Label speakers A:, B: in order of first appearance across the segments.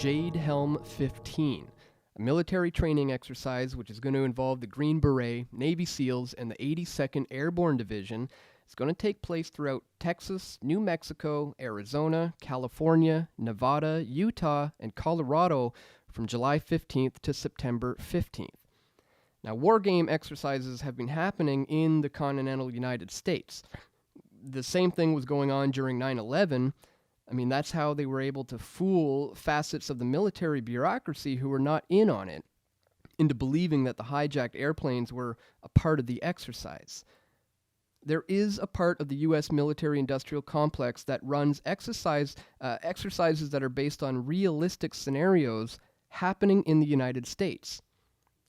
A: Jade Helm 15, a military training exercise which is going to involve the Green Beret, Navy SEALs, and the 82nd Airborne Division. It's going to take place throughout Texas, New Mexico, Arizona, California, Nevada, Utah, and Colorado from July 15th to September 15th. Now, war game exercises have been happening in the continental United States. The same thing was going on during 9/11. I mean, that's how they were able to fool facets of the military bureaucracy who were not in on it into believing that the hijacked airplanes were a part of the exercise. There is a part of the U.S. military-industrial complex that runs exercises that are based on realistic scenarios happening in the United States,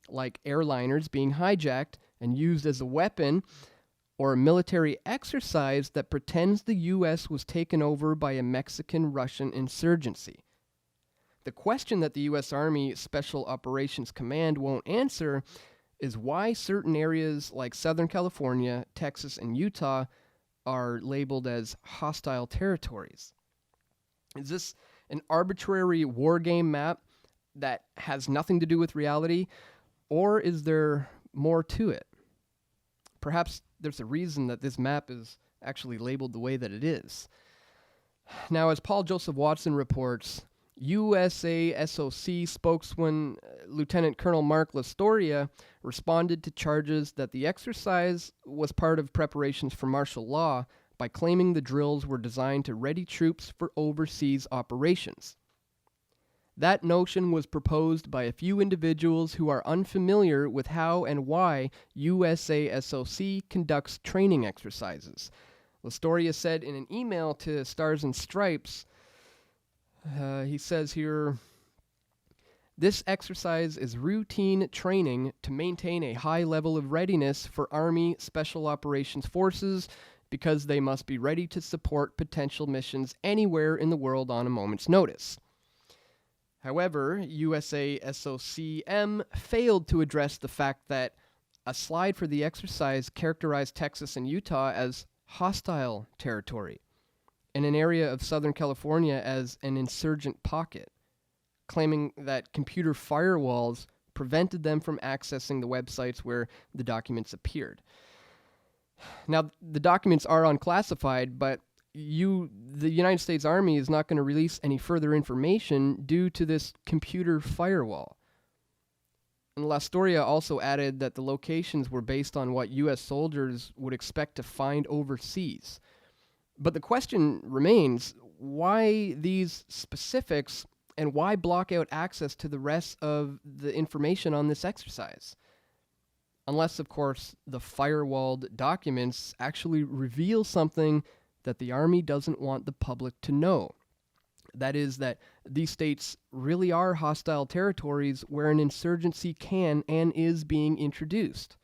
A: like airliners being hijacked and used as a weapon, or a military exercise that pretends the U.S. was taken over by a Mexican-Russian insurgency. The question that the U.S. Army Special Operations Command won't answer is why certain areas like Southern California, Texas, and Utah are labeled as hostile territories. Is this an arbitrary war game map that has nothing to do with reality, or is there more to it? Perhaps there's a reason that this map is actually labeled the way that it is. Now, as Paul Joseph Watson reports, USASOC spokesman Lieutenant Colonel Mark Lastoria responded to charges that the exercise was part of preparations for martial law by claiming the drills were designed to ready troops for overseas operations. That notion was proposed by a few individuals who are unfamiliar with how and why USASOC conducts training exercises. Lastoria said in an email to Stars and Stripes, he says here, "This exercise is routine training to maintain a high level of readiness for Army Special Operations Forces because they must be ready to support potential missions anywhere in the world on a moment's notice." However, USASOCM failed to address the fact that a slide for the exercise characterized Texas and Utah as hostile territory, and an area of Southern California as an insurgent pocket, claiming that computer firewalls prevented them from accessing the websites where the documents appeared. Now, the documents are unclassified, but the United States Army is not going to release any further information due to this computer firewall. And Lastoria also added that the locations were based on what U.S. soldiers would expect to find overseas. But the question remains, why these specifics and why block out access to the rest of the information on this exercise? Unless, of course, the firewalled documents actually reveal something that the Army doesn't want the public to know. That is, that these states really are hostile territories where an insurgency can and is being introduced.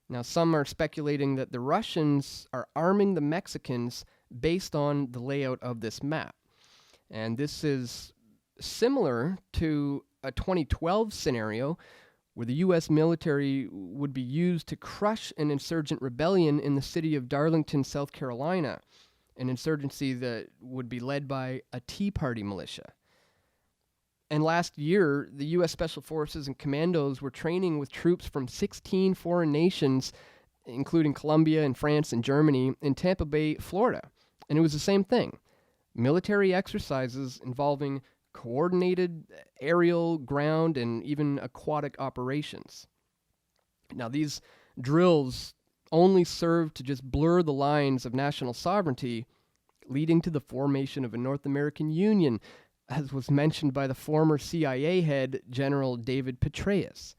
A: Now, some are speculating that the Russians are arming the Mexicans based on the layout of this map. And this is similar to a 2012 scenario where the U.S. military would be used to crush an insurgent rebellion in the city of Darlington, South Carolina, an insurgency that would be led by a Tea Party militia. And last year, the U.S. Special Forces and Commandos were training with troops from 16 foreign nations, including Colombia and France and Germany, in Tampa Bay, Florida. And it was the same thing. Military exercises involving coordinated aerial, ground, and even aquatic operations. Now, these drills only serve to just blur the lines of national sovereignty, leading to the formation of a North American Union, as was mentioned by the former CIA head, General David Petraeus.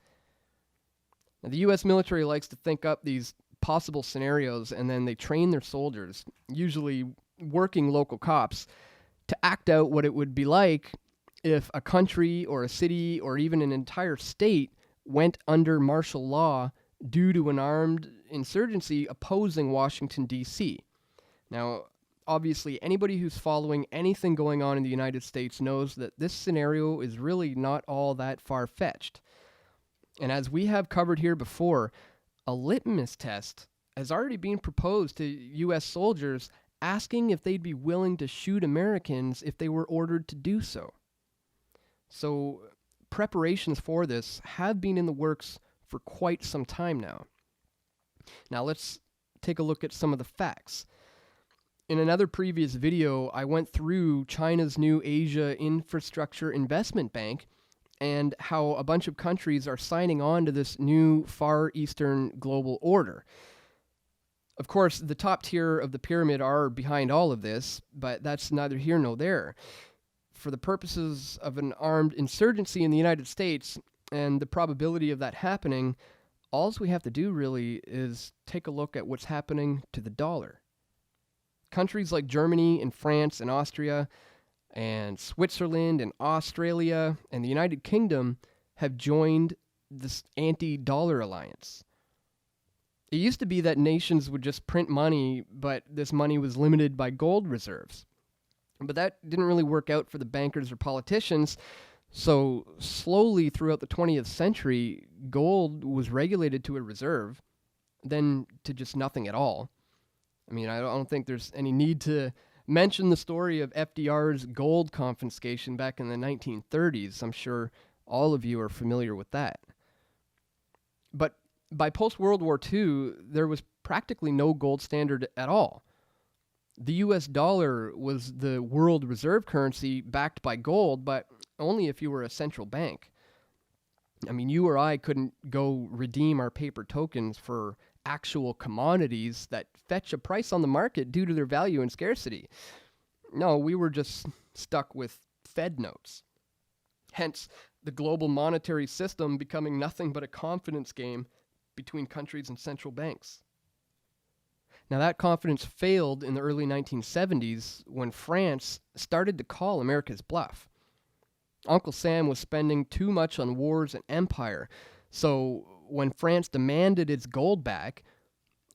A: Now, the U.S. military likes to think up these possible scenarios, and then they train their soldiers, usually working local cops, to act out what it would be like if a country or a city or even an entire state went under martial law due to an armed insurgency opposing Washington, D.C. Now, obviously, anybody who's following anything going on in the United States knows that this scenario is really not all that far-fetched. And as we have covered here before, a litmus test has already been proposed to U.S. soldiers asking if they'd be willing to shoot Americans if they were ordered to do so. So preparations for this have been in the works for quite some time now. Now let's take a look at some of the facts. In another previous video, I went through China's new Asia Infrastructure Investment Bank and how a bunch of countries are signing on to this new Far Eastern global order. Of course, the top tier of the pyramid are behind all of this, but that's neither here nor there. For the purposes of an armed insurgency in the United States and the probability of that happening, all we have to do really is take a look at what's happening to the dollar. Countries like Germany and France and Austria and Switzerland and Australia and the United Kingdom have joined this anti-dollar alliance. It used to be that nations would just print money, but this money was limited by gold reserves. But that didn't really work out for the bankers or politicians, so slowly throughout the 20th century, gold was regulated to a reserve, then to just nothing at all. I mean, I don't think there's any need to mention the story of FDR's gold confiscation back in the 1930s. I'm sure all of you are familiar with that. But by post-World War II, there was practically no gold standard at all. The US dollar was the world reserve currency backed by gold, but only if you were a central bank. I mean, you or I couldn't go redeem our paper tokens for actual commodities that fetch a price on the market due to their value and scarcity. No, we were just stuck with Fed notes. Hence, the global monetary system becoming nothing but a confidence game between countries and central banks. Now, that confidence failed in the early 1970s when France started to call America's bluff. Uncle Sam was spending too much on wars and empire, so when France demanded its gold back,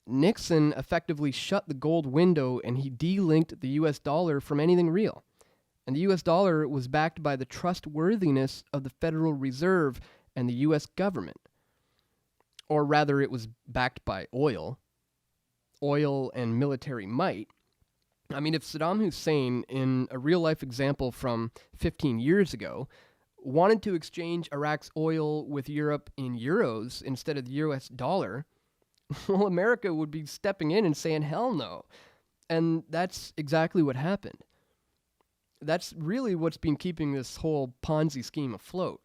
A: Nixon effectively shut the gold window and he delinked the US dollar from anything real. And the US dollar was backed by the trustworthiness of the Federal Reserve and the US government. Or rather, it was backed by oil and military might. I mean, if Saddam Hussein, in a real-life example from 15 years ago, wanted to exchange Iraq's oil with Europe in euros instead of the US dollar, well, America would be stepping in and saying, hell no. And that's exactly what happened. That's really what's been keeping this whole Ponzi scheme afloat.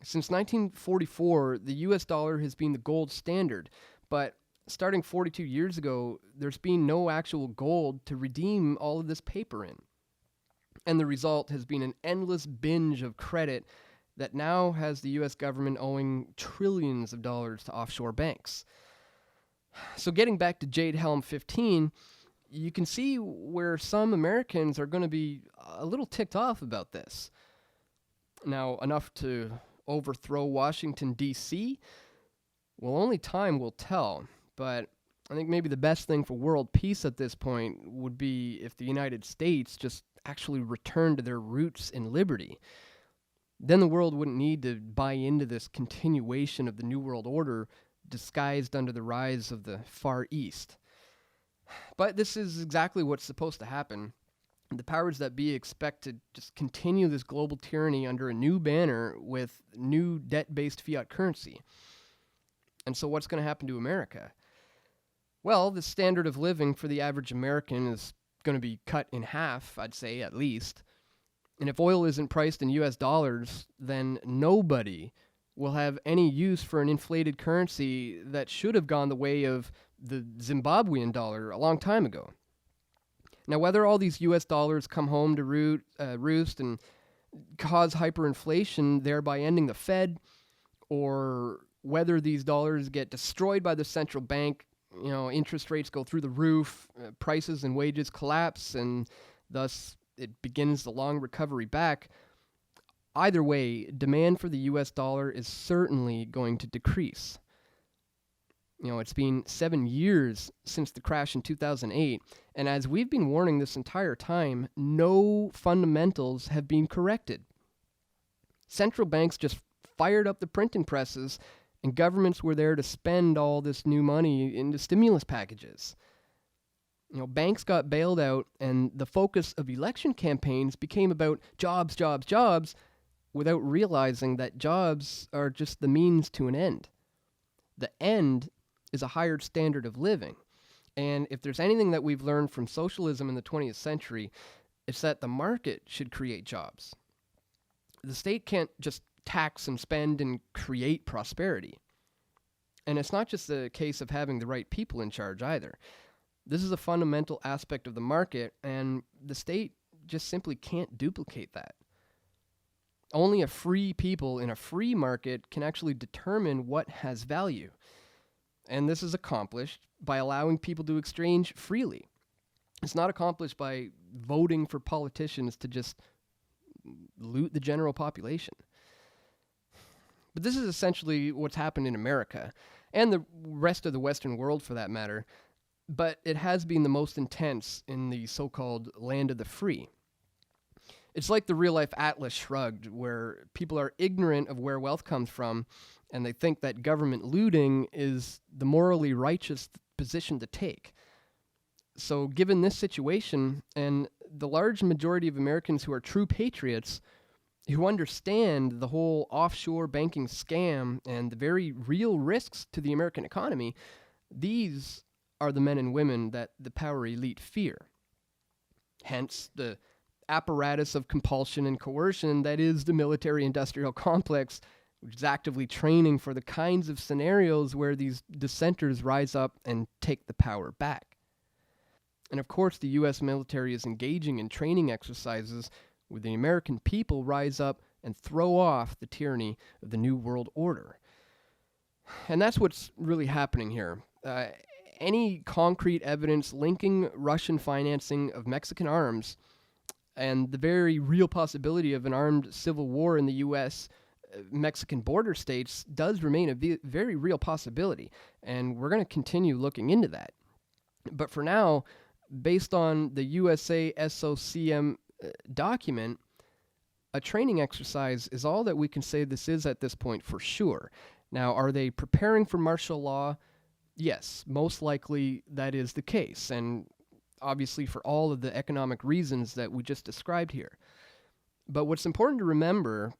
A: Since 1944, the US dollar has been the gold standard, but starting 42 years ago, there's been no actual gold to redeem all of this paper in. And the result has been an endless binge of credit that now has the US government owing trillions of dollars to offshore banks. So getting back to Jade Helm 15, you can see where some Americans are going to be a little ticked off about this. Now, enough to overthrow Washington, D.C.? Well, only time will tell, but I think maybe the best thing for world peace at this point would be if the United States just actually returned to their roots in liberty. Then the world wouldn't need to buy into this continuation of the New World Order disguised under the rise of the Far East. But this is exactly what's supposed to happen. The powers that be expect to just continue this global tyranny under a new banner with new debt-based fiat currency. And so what's going to happen to America? Well, the standard of living for the average American is going to be cut in half, I'd say, at least. And if oil isn't priced in US dollars, then nobody will have any use for an inflated currency that should have gone the way of the Zimbabwean dollar a long time ago. Now, whether all these US dollars come home to roost and cause hyperinflation, thereby ending the Fed, or whether these dollars get destroyed by the central bank, interest rates go through the roof, prices and wages collapse, and thus it begins the long recovery back. Either way, demand for the US dollar is certainly going to decrease. It's been 7 years since the crash in 2008, and as we've been warning this entire time, no fundamentals have been corrected. Central banks just fired up the printing presses, and governments were there to spend all this new money into stimulus packages. Banks got bailed out, and the focus of election campaigns became about jobs, jobs, jobs, without realizing that jobs are just the means to an end. The end is a higher standard of living. And if there's anything that we've learned from socialism in the 20th century, it's that the market should create jobs. The state can't just tax and spend and create prosperity. And it's not just a case of having the right people in charge either. This is a fundamental aspect of the market, and the state just simply can't duplicate that. Only a free people in a free market can actually determine what has value. And this is accomplished by allowing people to exchange freely. It's not accomplished by voting for politicians to just loot the general population. But this is essentially what's happened in America, and the rest of the Western world for that matter, but it has been the most intense in the so-called land of the free. It's like the real-life Atlas Shrugged, where people are ignorant of where wealth comes from, and they think that government looting is the morally righteous position to take. So given this situation, and the large majority of Americans who are true patriots, who understand the whole offshore banking scam and the very real risks to the American economy, these are the men and women that the power elite fear. Hence, the apparatus of compulsion and coercion that is the military-industrial complex, which is actively training for the kinds of scenarios where these dissenters rise up and take the power back. And of course, the U.S. military is engaging in training exercises where the American people rise up and throw off the tyranny of the New World Order. And that's what's really happening here. Any concrete evidence linking Russian financing of Mexican arms and the very real possibility of an armed civil war in the U.S.-Mexican border states does remain a very real possibility, and we're going to continue looking into that. But for now, based on the USA SOCM document, a training exercise is all that we can say this is at this point for sure. Now, are they preparing for martial law? Yes, most likely that is the case, and obviously for all of the economic reasons that we just described here. But what's important to remember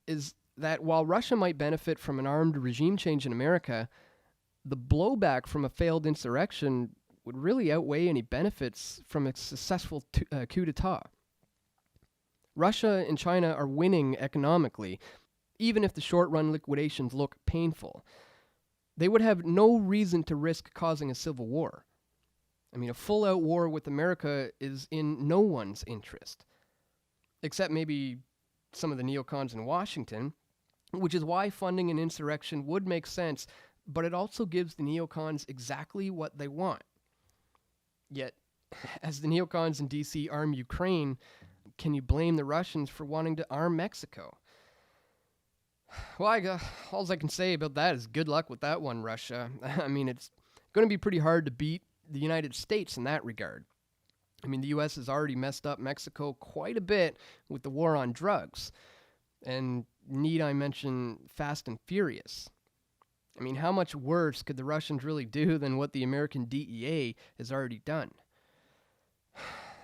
A: is that while Russia might benefit from an armed regime change in America, the blowback from a failed insurrection would really outweigh any benefits from a successful coup d'etat. Russia and China are winning economically, even if the short-run liquidations look painful. They would have no reason to risk causing a civil war. I mean, a full-out war with America is in no one's interest, except maybe some of the neocons in Washington, which is why funding an insurrection would make sense, but it also gives the neocons exactly what they want. Yet, as the neocons in D.C. arm Ukraine, can you blame the Russians for wanting to arm Mexico? Well, all I can say about that is good luck with that one, Russia. I mean, it's going to be pretty hard to beat the United States in that regard. I mean, the U.S. has already messed up Mexico quite a bit with the war on drugs. And need I mention Fast and Furious? I mean, how much worse could the Russians really do than what the American DEA has already done?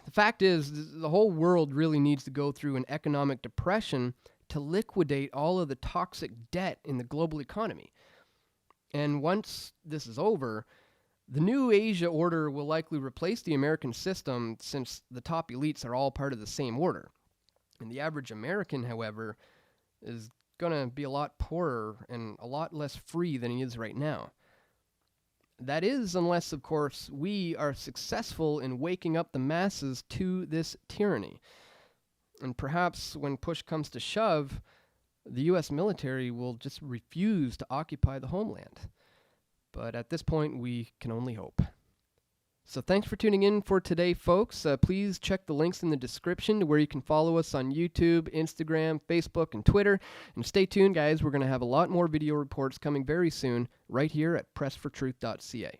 A: The fact is, the whole world really needs to go through an economic depression to liquidate all of the toxic debt in the global economy. And once this is over, the new Asia order will likely replace the American system, since the top elites are all part of the same order. And the average American, however, is going to be a lot poorer and a lot less free than he is right now. That is, unless, of course, we are successful in waking up the masses to this tyranny. And perhaps when push comes to shove, the U.S. military will just refuse to occupy the homeland. But at this point, we can only hope. So thanks for tuning in for today, folks. Please check the links in the description to where you can follow us on YouTube, Instagram, Facebook, and Twitter. And stay tuned, guys. We're going to have a lot more video reports coming very soon right here at pressfortruth.ca.